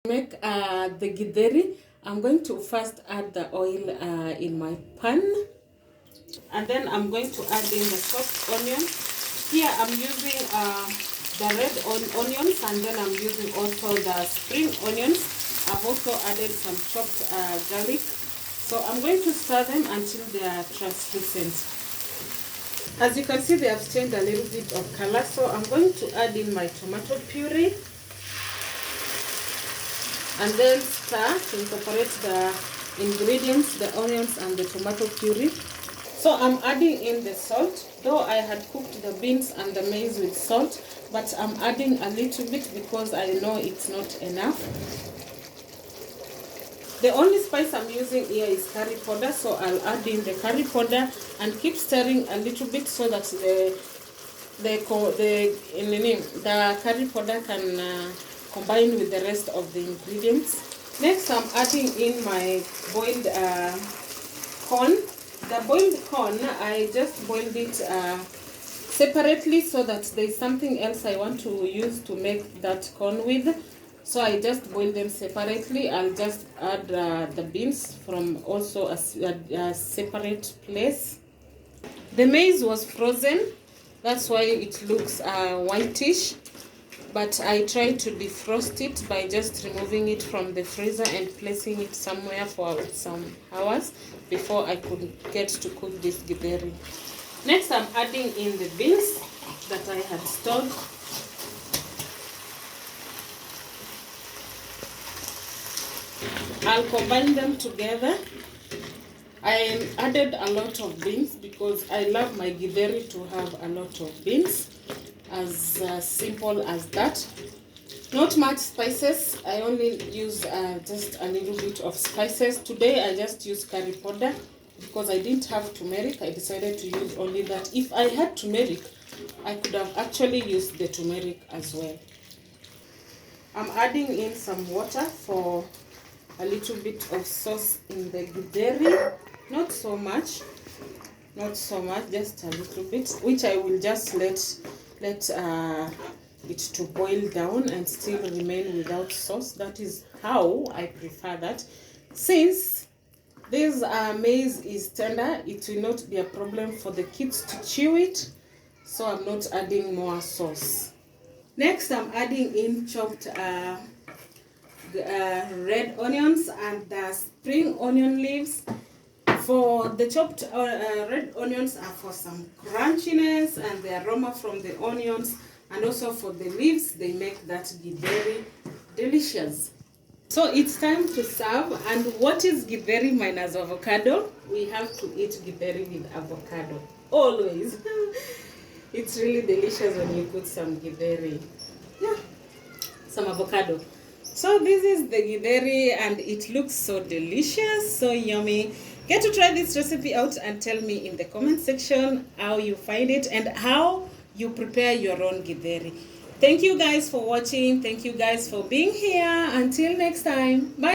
Make the githeri. I'm going to first add the oil in my pan, and then I'm going to add in the chopped onion. Here I'm using the red onions, and then I'm using also the spring onions. I've also added some chopped garlic. So I'm going to stir them until they are translucent. As you can see, they have changed a little bit of color. So I'm going to add in my tomato puree, and then stir to incorporate the ingredients, the onions and the tomato puree. So I'm adding in the salt, though I had cooked the beans and the maize with salt, but I'm adding a little bit because I know it's not enough. The only spice I'm using here is curry powder, so I'll add in the curry powder and keep stirring a little bit so that the curry powder can combine with the rest of the ingredients. Next, I'm adding in my boiled corn. The boiled corn, I just boiled it separately so that there's something else I want to use to make that corn with. So I just boil them separately. I'll just add the beans from also a separate place. The maize was frozen, that's why it looks whitish. But I tried to defrost it by just removing it from the freezer and placing it somewhere for some hours before I could get to cook this githeri. Next, I'm adding in the beans that I had stored. I'll combine them together. I added a lot of beans because I love my githeri to have a lot of beans. As simple as that. Not much spices. I only use just a little bit of spices. Today I just used curry powder because I didn't have turmeric. I decided to use only that. If I had turmeric, I could have actually used the turmeric as well. I'm adding in some water for a little bit of sauce in the githeri. Not so much, just a little bit, which I will just let it to boil down and still remain without sauce. That is how I prefer that. Since this maize is tender, it will not be a problem for the kids to chew it, so I'm not adding more sauce. Next, I'm adding in chopped red onions and the spring onion leaves. For the chopped red onions are for some crunchiness and the aroma from the onions, and also for the leaves, they make that githeri delicious. So it's time to serve. And what is githeri minus avocado? We have to eat githeri with avocado, always. It's really delicious when you put some githeri. Yeah, some avocado. So this is the githeri and it looks so delicious, so yummy. Get to try this recipe out and tell me in the comment section how you find it and how you prepare your own githeri. Thank you guys for watching. Thank you guys for being here. Until next time. Bye.